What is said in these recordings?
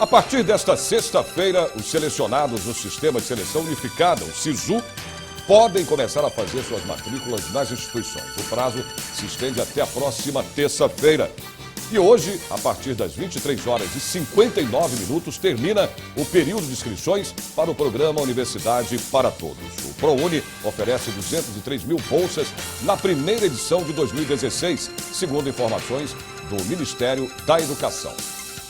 A partir desta sexta-feira, os selecionados no Sistema de Seleção Unificada, o SISU, podem começar a fazer suas matrículas nas instituições. O prazo se estende até a próxima terça-feira. E hoje, a partir das 23 horas e 59 minutos, termina o período de inscrições para o programa Universidade para Todos. O ProUni oferece 203 mil bolsas na primeira edição de 2016, segundo informações do Ministério da Educação.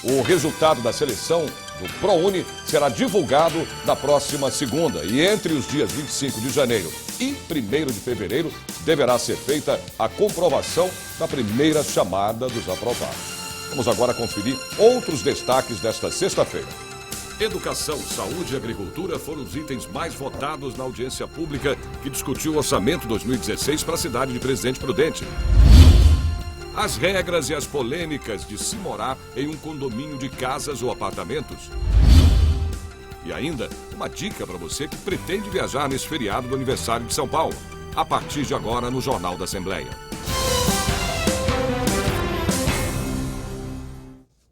O resultado da seleção do ProUni será divulgado na próxima segunda e entre os dias 25 de janeiro e 1º de fevereiro deverá ser feita a comprovação da primeira chamada dos aprovados. Vamos agora conferir outros destaques desta sexta-feira. Educação, saúde e agricultura foram os itens mais votados na audiência pública que discutiu o orçamento 2016 para a cidade de Presidente Prudente. As regras e as polêmicas de se morar em um condomínio de casas ou apartamentos. E ainda, uma dica para você que pretende viajar nesse feriado do aniversário de São Paulo. A partir de agora no Jornal da Assembleia.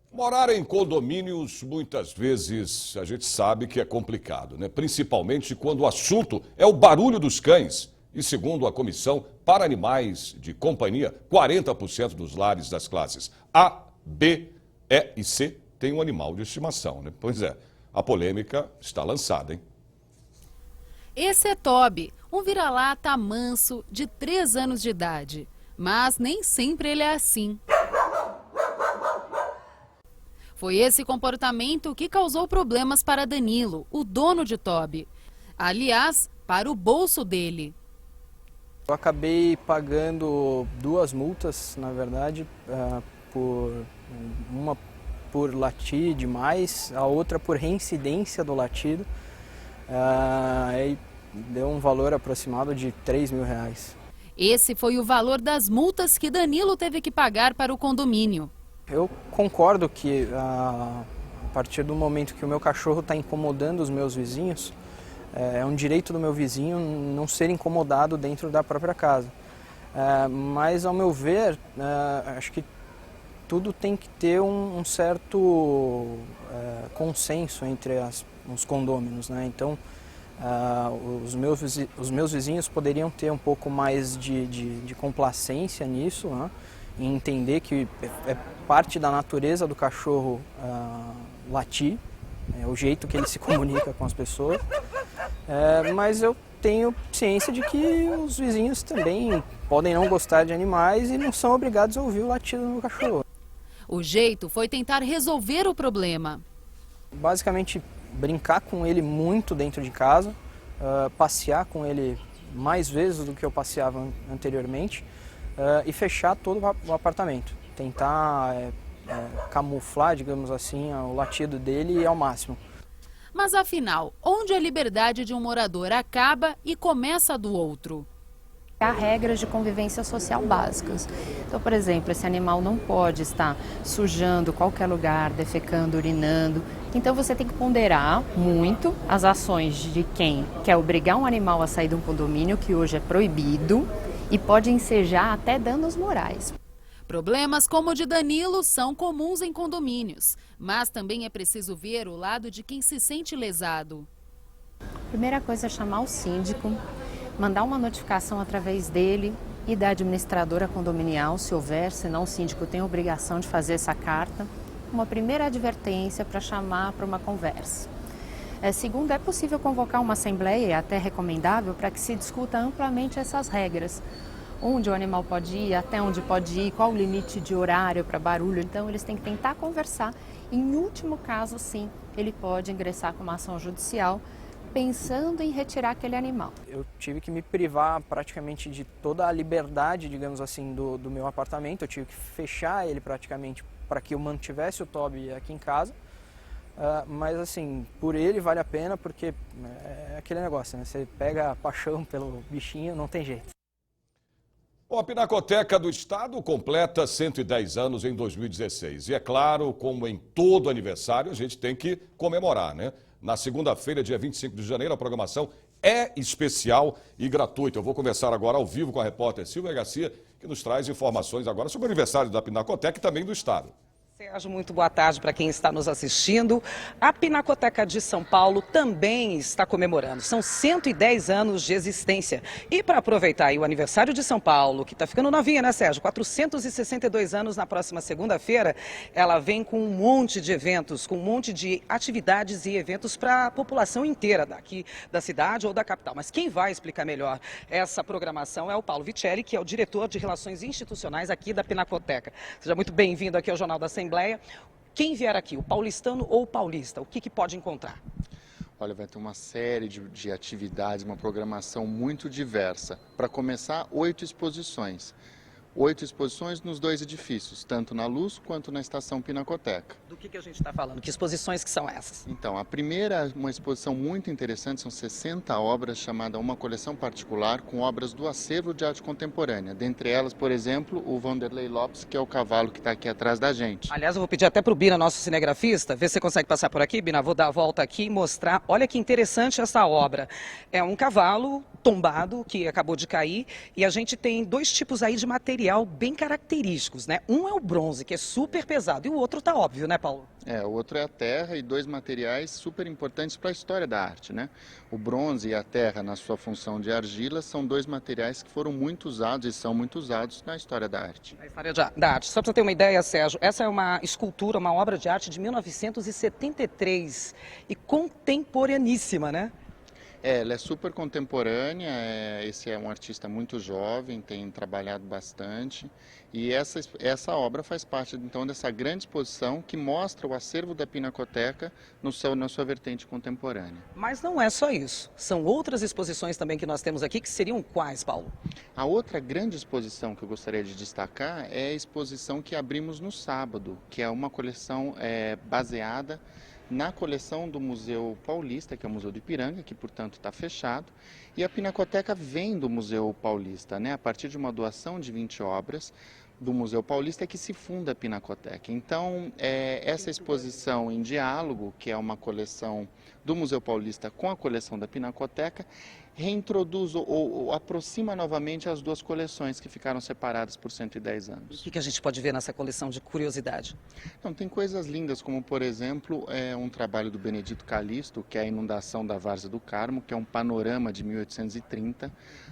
Morar em condomínios, muitas vezes, a gente sabe que é complicado, né? Principalmente quando o assunto é o barulho dos cães. E segundo a Comissão para Animais de Companhia, 40% dos lares das classes A, B, E e C têm um animal de estimação, né? Pois é, a polêmica está lançada, hein? Esse é Toby, um vira-lata manso de 3 anos de idade. Mas nem sempre ele é assim. Foi esse comportamento que causou problemas para Danilo, o dono de Toby. Aliás, para o bolso dele. Eu acabei pagando 2 multas, na verdade, uma por latir demais, a outra por reincidência do latido. Aí deu um valor aproximado de R$3.000. Esse foi o valor das multas que Danilo teve que pagar para o condomínio. Eu concordo que a partir do momento que o meu cachorro está incomodando os meus vizinhos, é um direito do meu vizinho não ser incomodado dentro da própria casa. Mas, ao meu ver, acho que tudo tem que ter um certo consenso entre os condôminos, né? Então, os meus vizinhos poderiam ter um pouco mais de complacência nisso, né? E entender que é parte da natureza do cachorro latir, é o jeito que ele se comunica com as pessoas. Mas eu tenho ciência de que os vizinhos também podem não gostar de animais e não são obrigados a ouvir o latido do cachorro. O jeito foi tentar resolver o problema. Basicamente, brincar com ele muito dentro de casa, passear com ele mais vezes do que eu passeava anteriormente e fechar todo o apartamento. Tentar camuflar, digamos assim, o latido dele ao máximo. Mas afinal, onde a liberdade de um morador acaba e começa a do outro? Há regras de convivência social básicas. Então, por exemplo, esse animal não pode estar sujando qualquer lugar, defecando, urinando. Então você tem que ponderar muito as ações de quem quer obrigar um animal a sair de um condomínio, que hoje é proibido, e pode ensejar até danos morais. Problemas como o de Danilo são comuns em condomínios, mas também é preciso ver o lado de quem se sente lesado. Primeira coisa é chamar o síndico, mandar uma notificação através dele e da administradora condominial, se houver, senão o síndico tem a obrigação de fazer essa carta. Uma primeira advertência para chamar para uma conversa. Segundo, é possível convocar uma assembleia, é até recomendável, para que se discuta amplamente essas regras. Onde o animal pode ir, até onde pode ir, qual o limite de horário para barulho. Então, eles têm que tentar conversar. Em último caso, sim, ele pode ingressar com uma ação judicial, pensando em retirar aquele animal. Eu tive que me privar praticamente de toda a liberdade, digamos assim, do meu apartamento. Eu tive que fechar ele praticamente para que eu mantivesse o Toby aqui em casa. Mas assim, por ele vale a pena, porque é aquele negócio, né? Você pega a paixão pelo bichinho, não tem jeito. Bom, a Pinacoteca do Estado completa 110 anos em 2016. E é claro, como em todo aniversário, a gente tem que comemorar, né? Na segunda-feira, dia 25 de janeiro, a programação é especial e gratuita. Eu vou conversar agora ao vivo com a repórter Silvia Garcia, que nos traz informações agora sobre o aniversário da Pinacoteca e também do Estado. Sérgio, muito boa tarde para quem está nos assistindo. A Pinacoteca de São Paulo também está comemorando. São 110 anos de existência. E para aproveitar aí o aniversário de São Paulo, que está ficando novinha, né, Sérgio? 462 anos na próxima segunda-feira. Ela vem com um monte de eventos, com um monte de atividades e eventos para a população inteira daqui da cidade ou da capital. Mas quem vai explicar melhor essa programação é o Paulo Vicelli, que é o diretor de Relações Institucionais aqui da Pinacoteca. Seja muito bem-vindo aqui ao Jornal da Assembleia. Quem vier aqui, o paulistano ou o paulista, o que pode encontrar? Olha, vai ter uma série de atividades, uma programação muito diversa. Para começar, 8 exposições. 8 exposições nos 2 edifícios, tanto na Luz quanto na Estação Pinacoteca. Do que a gente está falando? Que exposições que são essas? Então, a primeira, uma exposição muito interessante, são 60 obras, chamada Uma Coleção Particular, com obras do acervo de arte contemporânea. Dentre elas, por exemplo, o Vanderlei Lopes, que é o cavalo que está aqui atrás da gente. Aliás, eu vou pedir até para o Bina, nosso cinegrafista, ver se você consegue passar por aqui, Bina. Vou dar a volta aqui e mostrar. Olha que interessante essa obra. É um cavalo tombado que acabou de cair e a gente tem 2 tipos aí de material bem característicos, né? Um é o bronze, que é super pesado, e o outro tá óbvio, né, Paulo? O outro é a terra e 2 materiais super importantes para a história da arte, né? O bronze e a terra, na sua função de argila, são 2 materiais que foram muito usados e são muito usados na história da arte. Na história da arte. Só para você ter uma ideia, Sérgio, essa é uma escultura, uma obra de arte de 1973 e contemporaníssima, né? Ela é super contemporânea, esse é um artista muito jovem, tem trabalhado bastante e essa obra faz parte então dessa grande exposição que mostra o acervo da Pinacoteca na sua vertente contemporânea. Mas não é só isso, são outras exposições também que nós temos aqui, que seriam quais, Paulo? A outra grande exposição que eu gostaria de destacar é a exposição que abrimos no sábado, que é uma coleção baseada na coleção do Museu Paulista, que é o Museu do Ipiranga, que, portanto, está fechado. E a Pinacoteca vem do Museu Paulista, né? A partir de uma doação de 20 obras do Museu Paulista, que se funda a Pinacoteca. Então, essa exposição em diálogo, que é uma coleção do Museu Paulista com a coleção da Pinacoteca, reintroduz ou aproxima novamente as 2 coleções que ficaram separadas por 110 anos. O que a gente pode ver nessa coleção de curiosidade? Então, tem coisas lindas, como, por exemplo, um trabalho do Benedito Calixto, que é a inundação da Várzea do Carmo, que é um panorama de 1830,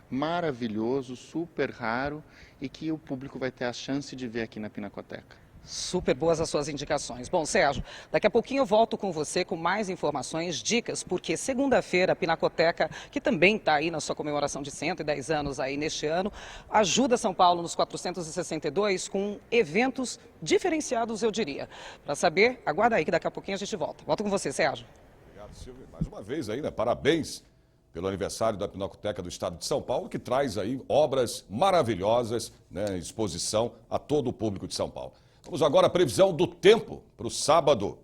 maravilhoso, super raro, e que o público vai ter a chance de ver aqui na Pinacoteca. Super boas as suas indicações. Bom, Sérgio, daqui a pouquinho eu volto com você com mais informações, dicas, porque segunda-feira a Pinacoteca, que também está aí na sua comemoração de 110 anos aí neste ano, ajuda São Paulo nos 462 com eventos diferenciados, eu diria. Para saber, aguarda aí que daqui a pouquinho a gente volta. Volto com você, Sérgio. Obrigado, Silvio. Mais uma vez aí, né? Parabéns pelo aniversário da Pinacoteca do Estado de São Paulo, que traz aí obras maravilhosas, né? Exposição a todo o público de São Paulo. Vamos agora à previsão do tempo para o sábado.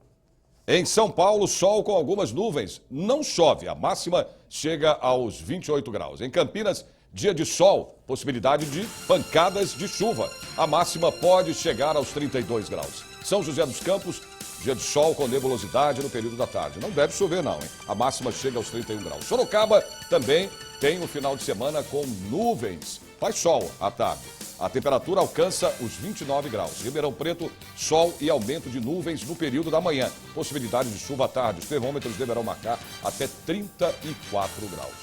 Em São Paulo, sol com algumas nuvens. Não chove, a máxima chega aos 28 graus. Em Campinas, dia de sol, possibilidade de pancadas de chuva. A máxima pode chegar aos 32 graus. São José dos Campos, dia de sol com nebulosidade no período da tarde. Não deve chover não, hein? A máxima chega aos 31 graus. Sorocaba também tem um final de semana com nuvens. Faz sol à tarde. A temperatura alcança os 29 graus. Ribeirão Preto, sol e aumento de nuvens no período da manhã. Possibilidade de chuva à tarde. Os termômetros deverão marcar até 34 graus.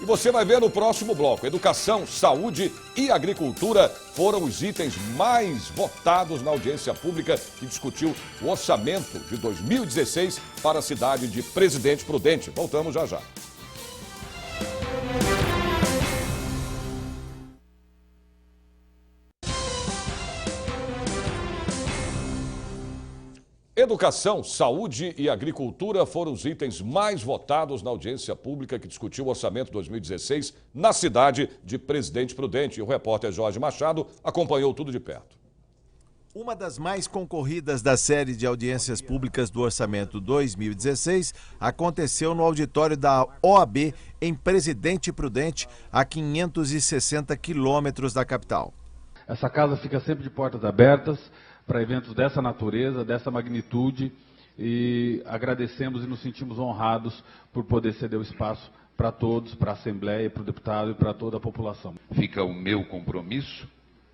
E você vai ver no próximo bloco. Educação, saúde e agricultura foram os itens mais votados na audiência pública que discutiu o orçamento de 2016 para a cidade de Presidente Prudente. Voltamos já já. Educação, saúde e agricultura foram os itens mais votados na audiência pública que discutiu o orçamento 2016 na cidade de Presidente Prudente. E o repórter Jorge Machado acompanhou tudo de perto. Uma das mais concorridas da série de audiências públicas do orçamento 2016 aconteceu no auditório da OAB em Presidente Prudente, a 560 quilômetros da capital. Essa casa fica sempre de portas abertas para eventos dessa natureza, dessa magnitude, e agradecemos e nos sentimos honrados por poder ceder o espaço para todos, para a Assembleia, para o deputado e para toda a população. Fica o meu compromisso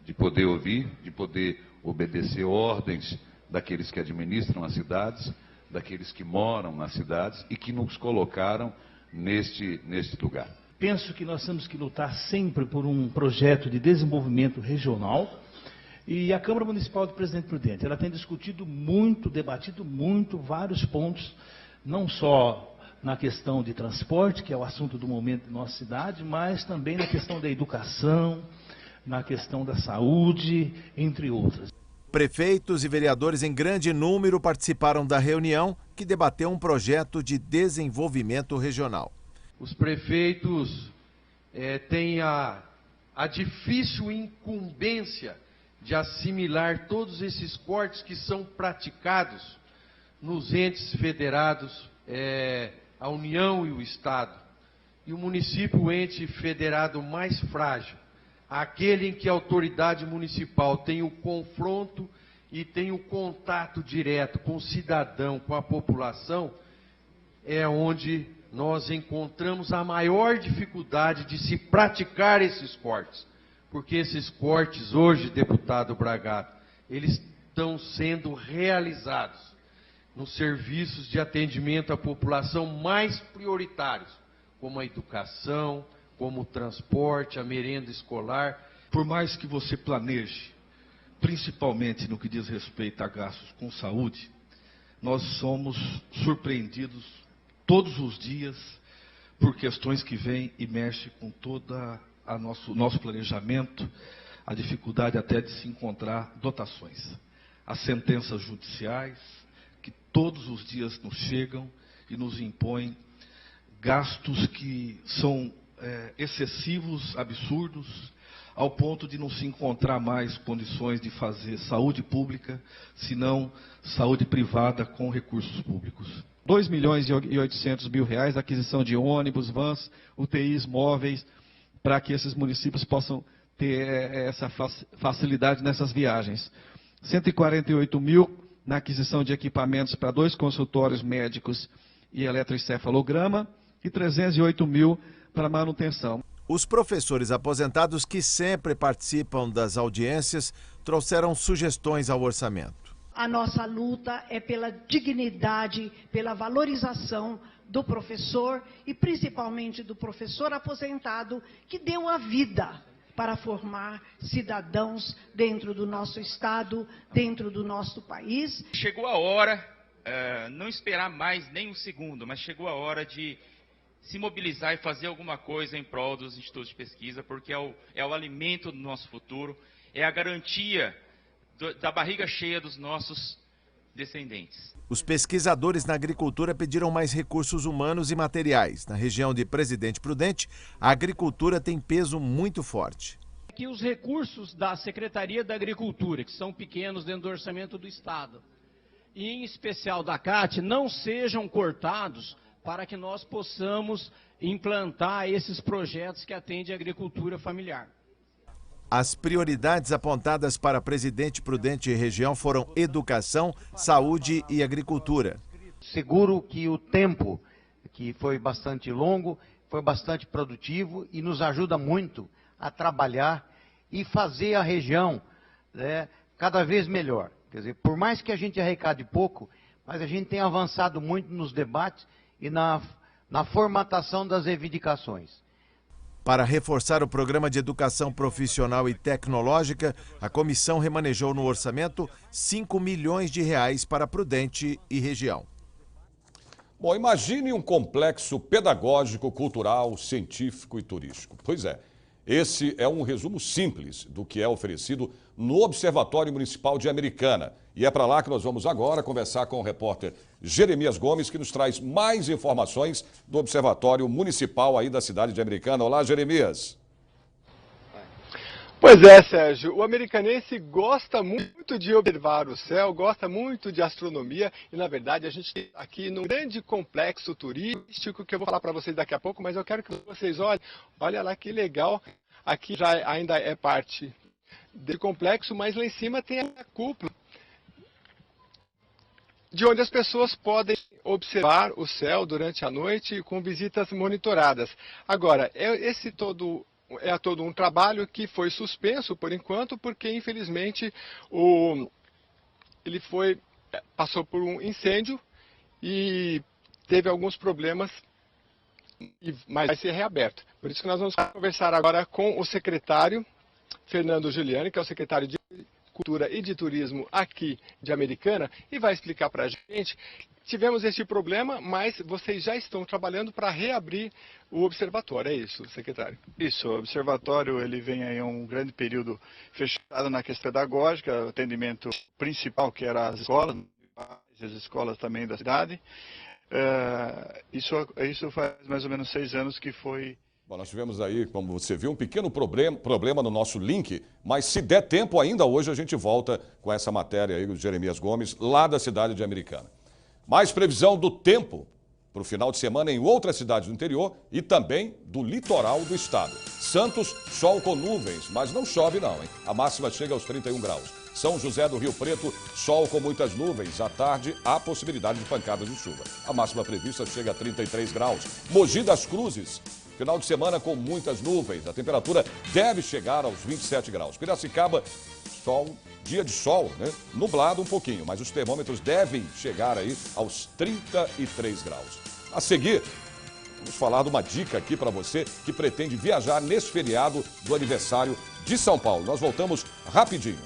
de poder ouvir, de poder obedecer ordens daqueles que administram as cidades, daqueles que moram nas cidades e que nos colocaram neste lugar. Penso que nós temos que lutar sempre por um projeto de desenvolvimento regional, e a Câmara Municipal do Presidente Prudente, ela tem discutido muito, debatido muito vários pontos, não só na questão de transporte, que é o assunto do momento da nossa cidade, mas também na questão da educação, na questão da saúde, entre outras. Prefeitos e vereadores em grande número participaram da reunião, que debateu um projeto de desenvolvimento regional. Os prefeitos têm a difícil incumbência de assimilar todos esses cortes que são praticados nos entes federados, a União e o Estado. E o município, o ente federado mais frágil, aquele em que a autoridade municipal tem o confronto e tem o contato direto com o cidadão, com a população, é onde nós encontramos a maior dificuldade de se praticar esses cortes. Porque esses cortes hoje, deputado Bragato, eles estão sendo realizados nos serviços de atendimento à população mais prioritários, como a educação, como o transporte, a merenda escolar. Por mais que você planeje, principalmente no que diz respeito a gastos com saúde, nós somos surpreendidos todos os dias por questões que vêm e mexem com toda nosso planejamento, a dificuldade até de se encontrar dotações. As sentenças judiciais, que todos os dias nos chegam e nos impõem gastos que são excessivos, absurdos, ao ponto de não se encontrar mais condições de fazer saúde pública, senão saúde privada com recursos públicos. 2.800.000 reais, aquisição de ônibus, vans, UTIs móveis, para que esses municípios possam ter essa facilidade nessas viagens. 148 mil na aquisição de equipamentos para 2 consultórios médicos e eletroencefalograma e 308 mil para manutenção. Os professores aposentados que sempre participam das audiências trouxeram sugestões ao orçamento. A nossa luta é pela dignidade, pela valorização do professor e principalmente do professor aposentado que deu a vida para formar cidadãos dentro do nosso estado, dentro do nosso país. Chegou a hora, não esperar mais nem um segundo, mas chegou a hora de se mobilizar e fazer alguma coisa em prol dos institutos de pesquisa, porque é o alimento do nosso futuro, é a garantia da barriga cheia dos nossos descendentes. Os pesquisadores na agricultura pediram mais recursos humanos e materiais. Na região de Presidente Prudente, a agricultura tem peso muito forte. Que os recursos da Secretaria da Agricultura, que são pequenos dentro do orçamento do Estado, e em especial da CAT, não sejam cortados para que nós possamos implantar esses projetos que atendem a agricultura familiar. As prioridades apontadas para Presidente Prudente e região foram educação, saúde e agricultura. Seguro que o tempo, que foi bastante longo, foi bastante produtivo e nos ajuda muito a trabalhar e fazer a região cada vez melhor. Quer dizer, por mais que a gente arrecade pouco, mas a gente tem avançado muito nos debates e na formatação das reivindicações. Para reforçar o programa de educação profissional e tecnológica, a comissão remanejou no orçamento 5 milhões de reais para Prudente e região. Bom, imagine um complexo pedagógico, cultural, científico e turístico. Pois é, esse é um resumo simples do que é oferecido no Observatório Municipal de Americana. E é para lá que nós vamos agora conversar com o repórter Jeremias Gomes, que nos traz mais informações do Observatório Municipal aí da cidade de Americana. Olá, Jeremias. Pois é, Sérgio, o americanense gosta muito de observar o céu, gosta muito de astronomia e, na verdade, a gente está aqui num grande complexo turístico que eu vou falar para vocês daqui a pouco, mas eu quero que vocês olhem, olha lá que legal, aqui já ainda é parte desse complexo, mas lá em cima tem a cúpula, de onde as pessoas podem observar o céu durante a noite com visitas monitoradas. Agora, é todo um trabalho que foi suspenso por enquanto, porque infelizmente ele passou por um incêndio e teve alguns problemas, mas vai ser reaberto. Por isso que nós vamos conversar agora com o secretário Fernando Giuliani, que é o secretário de Cultura e de Turismo aqui de Americana, e vai explicar para a gente. Tivemos este problema, mas vocês já estão trabalhando para reabrir o observatório, é isso, secretário? Isso, o observatório ele vem aí um grande período fechado na questão pedagógica, o atendimento principal que era as escolas também da cidade. Isso faz mais ou menos 6 anos que foi... Bom, nós tivemos aí, como você viu, um pequeno problema no nosso link, mas se der tempo ainda hoje a gente volta com essa matéria aí do Jeremias Gomes, lá da cidade de Americana. Mais previsão do tempo para o final de semana em outras cidades do interior e também do litoral do estado. Santos, sol com nuvens, mas não chove não, hein? A máxima chega aos 31 graus. São José do Rio Preto, sol com muitas nuvens. À tarde, há possibilidade de pancadas de chuva. A máxima prevista chega a 33 graus. Mogi das Cruzes, final de semana com muitas nuvens. A temperatura deve chegar aos 27 graus. Piracicaba, sol, dia de sol, né? Nublado um pouquinho, mas os termômetros devem chegar aí aos 33 graus. A seguir, vamos falar de uma dica aqui para você que pretende viajar nesse feriado do aniversário de São Paulo. Nós voltamos rapidinho.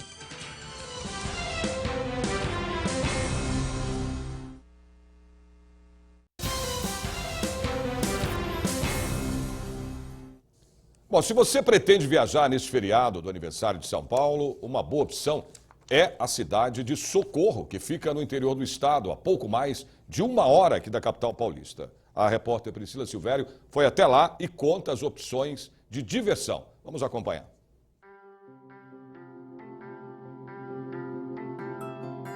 Bom, se você pretende viajar nesse feriado do aniversário de São Paulo, uma boa opção é a cidade de Socorro, que fica no interior do estado, a pouco mais de 1 hora aqui da capital paulista. A repórter Priscila Silvério foi até lá e conta as opções de diversão. Vamos acompanhar.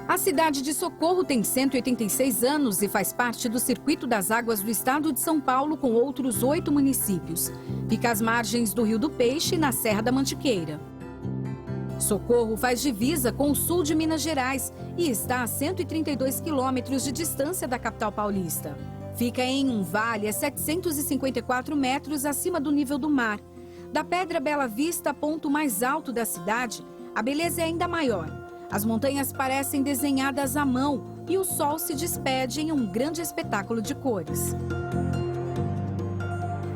A cidade de Socorro tem 186 anos e faz parte do Circuito das Águas do Estado de São Paulo, com outros 8 municípios. Fica às margens do Rio do Peixe, na Serra da Mantiqueira. Socorro faz divisa com o sul de Minas Gerais e está a 132 quilômetros de distância da capital paulista. Fica em um vale a 754 metros acima do nível do mar. Da Pedra Bela Vista, ponto mais alto da cidade, a beleza é ainda maior. As montanhas parecem desenhadas à mão e o sol se despede em um grande espetáculo de cores.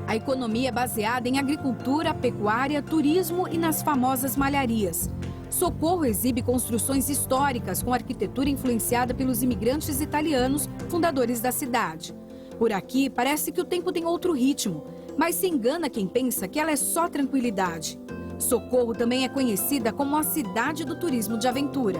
A economia é baseada em agricultura, pecuária, turismo e nas famosas malharias. Socorro exibe construções históricas com arquitetura influenciada pelos imigrantes italianos, fundadores da cidade. Por aqui, parece que o tempo tem outro ritmo, mas se engana quem pensa que ela é só tranquilidade. Socorro também é conhecida como a cidade do turismo de aventura.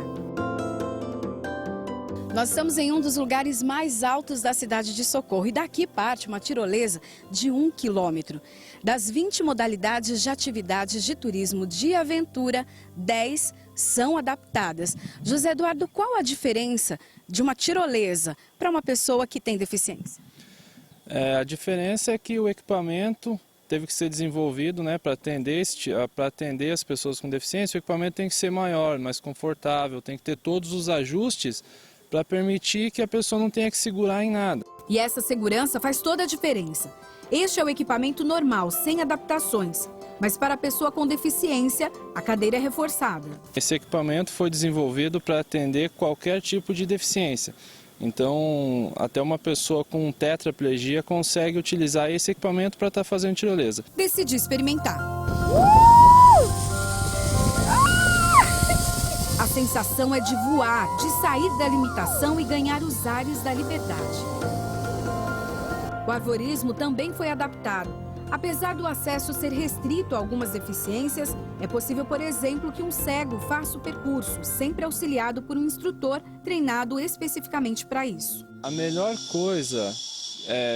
Nós estamos em um dos lugares mais altos da cidade de Socorro e daqui parte uma tirolesa de 1 quilômetro. Das 20 modalidades de atividades de turismo de aventura, 10 são adaptadas. José Eduardo, qual a diferença de uma tirolesa para uma pessoa que tem deficiência? A diferença é que o equipamento teve que ser desenvolvido, né, para atender as pessoas com deficiência. O equipamento tem que ser maior, mais confortável, tem que ter todos os ajustes para permitir que a pessoa não tenha que segurar em nada. E essa segurança faz toda a diferença. Este é o equipamento normal, sem adaptações. Mas para a pessoa com deficiência, a cadeira é reforçada. Esse equipamento foi desenvolvido para atender qualquer tipo de deficiência. Então, até uma pessoa com tetraplegia consegue utilizar esse equipamento para estar fazendo tirolesa. Decidi experimentar. A sensação é de voar, de sair da limitação e ganhar os ares da liberdade. O arvorismo também foi adaptado. Apesar do acesso ser restrito a algumas deficiências, é possível, por exemplo, que um cego faça o percurso, sempre auxiliado por um instrutor treinado especificamente para isso. A melhor coisa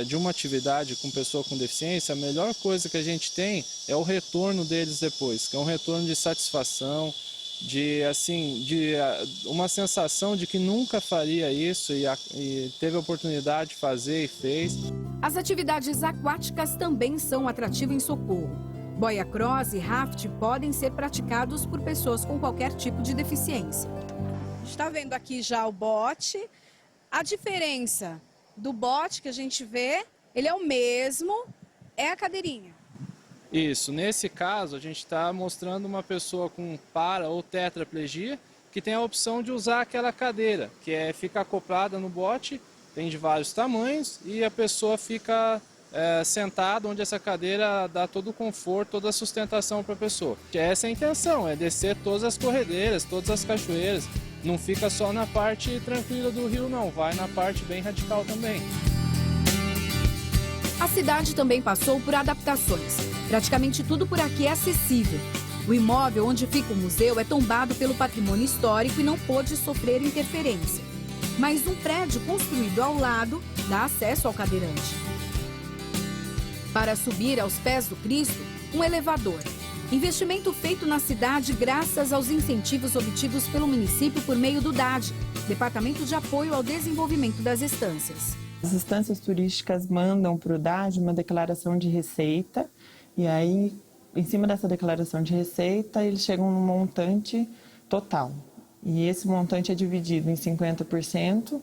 de uma atividade com pessoa com deficiência, a melhor coisa que a gente tem é o retorno deles depois, que é um retorno de satisfação, de uma sensação de que nunca faria isso e teve a oportunidade de fazer e fez. As atividades aquáticas também são um atrativo em Socorro. Boia cross e raft podem ser praticados por pessoas com qualquer tipo de deficiência. Está vendo aqui já o bote. A diferença do bote que a gente vê, ele é o mesmo, é a cadeirinha. Isso, nesse caso a gente está mostrando uma pessoa com para ou tetraplegia que tem a opção de usar aquela cadeira, que fica acoplada no bote, tem de vários tamanhos, e a pessoa fica sentada, onde essa cadeira dá todo o conforto, toda a sustentação para a pessoa. Essa é a intenção, é descer todas as corredeiras, todas as cachoeiras. Não fica só na parte tranquila do rio, não, vai na parte bem radical também. A cidade também passou por adaptações. Praticamente tudo por aqui é acessível. O imóvel onde fica o museu é tombado pelo patrimônio histórico e não pôde sofrer interferência. Mas um prédio construído ao lado dá acesso ao cadeirante. Para subir aos pés do Cristo, um elevador. Investimento feito na cidade graças aos incentivos obtidos pelo município por meio do DAD, Departamento de Apoio ao Desenvolvimento das Estâncias. As estâncias turísticas mandam para o DAD uma declaração de receita e aí, em cima dessa declaração de receita, eles chegam no montante total. E esse montante é dividido em 50%,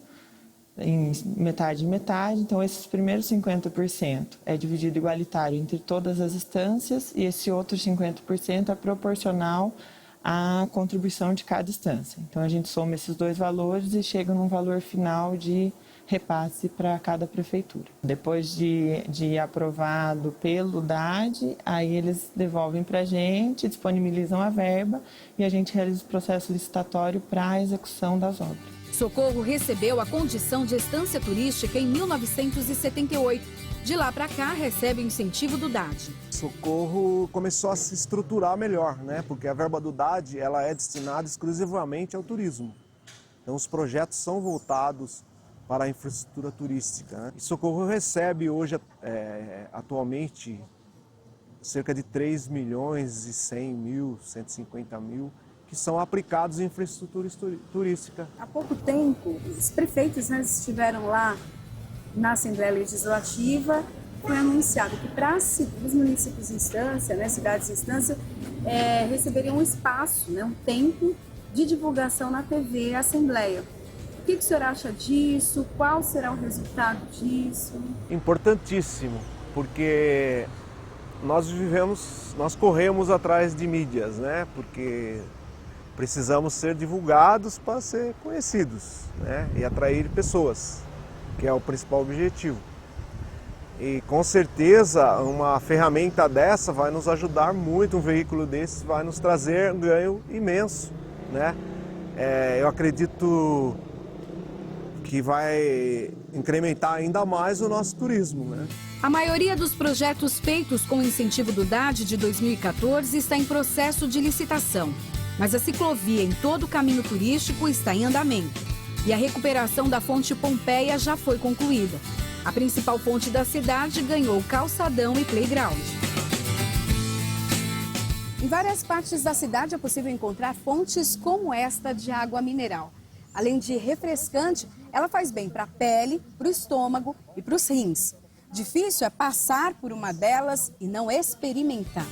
em metade e metade. Então, esses primeiros 50% é dividido igualitário entre todas as estâncias e esse outro 50% é proporcional à contribuição de cada estância. Então, a gente soma esses dois valores e chega num valor final de repasse para cada prefeitura. Depois de aprovado pelo DAD, aí eles devolvem para a gente, disponibilizam a verba e a gente realiza o processo licitatório para a execução das obras. Socorro recebeu a condição de estância turística em 1978. De lá para cá, recebe o incentivo do DAD. Socorro começou a se estruturar melhor, né? Porque a verba do DAD ela é destinada exclusivamente ao turismo. Então, os projetos são voltados para a infraestrutura turística, né? E Socorro recebe hoje, atualmente, cerca de 3 milhões e 100 mil, 150 mil, que são aplicados em infraestrutura turística. Há pouco tempo, os prefeitos estiveram lá na Assembleia Legislativa, foi anunciado que para os municípios em instância, cidades em instância, receberiam um espaço, um tempo de divulgação na TV Assembleia. O que o senhor acha disso? Qual será o resultado disso? Importantíssimo, porque nós corremos atrás de mídias, né? Porque precisamos ser divulgados para ser conhecidos, né? E atrair pessoas, que é o principal objetivo. E com certeza uma ferramenta dessa vai nos ajudar muito, um veículo desse vai nos trazer um ganho imenso, né? Eu acredito que vai incrementar ainda mais o nosso turismo, né? A maioria dos projetos feitos com incentivo do DAD de 2014 está em processo de licitação. Mas a ciclovia em todo o caminho turístico está em andamento. E a recuperação da fonte Pompeia já foi concluída. A principal fonte da cidade ganhou calçadão e playground. Em várias partes da cidade é possível encontrar fontes como esta de água mineral. Além de refrescante, ela faz bem para a pele, para o estômago e para os rins. Difícil é passar por uma delas e não experimentar.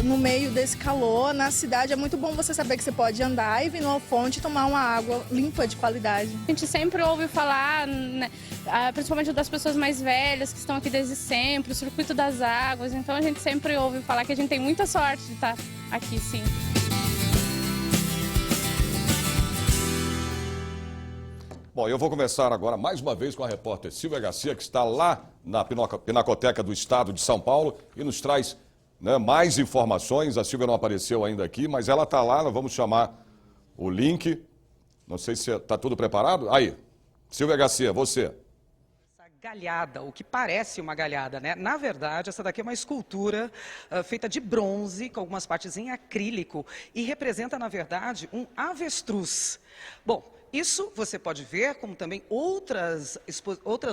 No meio desse calor, na cidade, é muito bom você saber que você pode andar e vir numa fonte e tomar uma água limpa de qualidade. A gente sempre ouve falar, né, principalmente das pessoas mais velhas que estão aqui desde sempre, o circuito das águas, então a gente sempre ouve falar que a gente tem muita sorte de estar aqui, sim. Bom, eu vou começar agora mais uma vez com a repórter Silvia Garcia, que está lá na Pinacoteca do Estado de São Paulo e nos traz mais informações. A Silvia não apareceu ainda aqui, mas ela está lá, nós vamos chamar o link. Não sei se está tudo preparado. Aí, Silvia Garcia, você. Essa galhada, o que parece uma galhada, né? Na verdade, essa daqui é uma escultura feita de bronze, com algumas partes em acrílico, e representa, na verdade, um avestruz. Bom, isso você pode ver, como também outras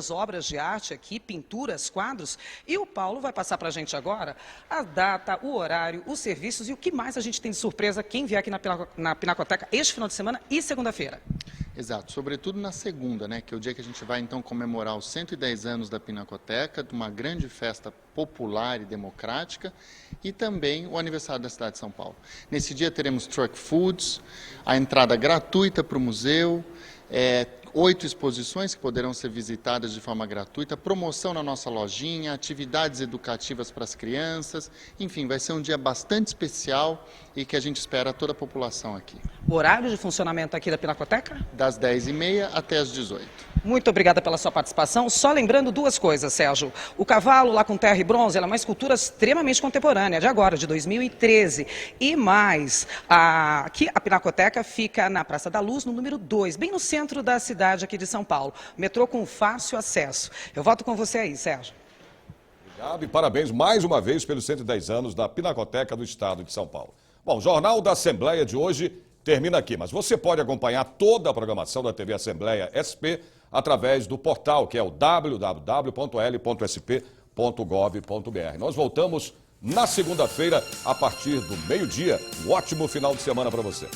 obras de arte aqui, pinturas, quadros. E o Paulo vai passar para a gente agora a data, o horário, os serviços e o que mais a gente tem de surpresa quem vier aqui na Pinacoteca este final de semana e segunda-feira. Exato, sobretudo na segunda, né, que é o dia que a gente vai então comemorar os 110 anos da Pinacoteca, de uma grande festa popular e democrática, e também o aniversário da cidade de São Paulo. Nesse dia teremos truck foods, a entrada gratuita para o museu, 8 exposições que poderão ser visitadas de forma gratuita, promoção na nossa lojinha, atividades educativas para as crianças, enfim, vai ser um dia bastante especial e que a gente espera toda a população aqui. O horário de funcionamento aqui da Pinacoteca? Das 10h30 até as 18h. Muito obrigada pela sua participação. Só lembrando duas coisas, Sérgio. O cavalo lá com terra e bronze, ela é uma escultura extremamente contemporânea, de agora, de 2013. E mais, aqui a Pinacoteca fica na Praça da Luz, no número 2, bem no centro da cidade aqui de São Paulo. Metrô com fácil acesso. Eu volto com você aí, Sérgio. Obrigado e parabéns mais uma vez pelos 110 anos da Pinacoteca do Estado de São Paulo. Bom, o Jornal da Assembleia de hoje termina aqui, mas você pode acompanhar toda a programação da TV Assembleia SP através do portal, que é o www.l.sp.gov.br. Nós voltamos na segunda-feira, a partir do meio-dia. Um ótimo final de semana para você.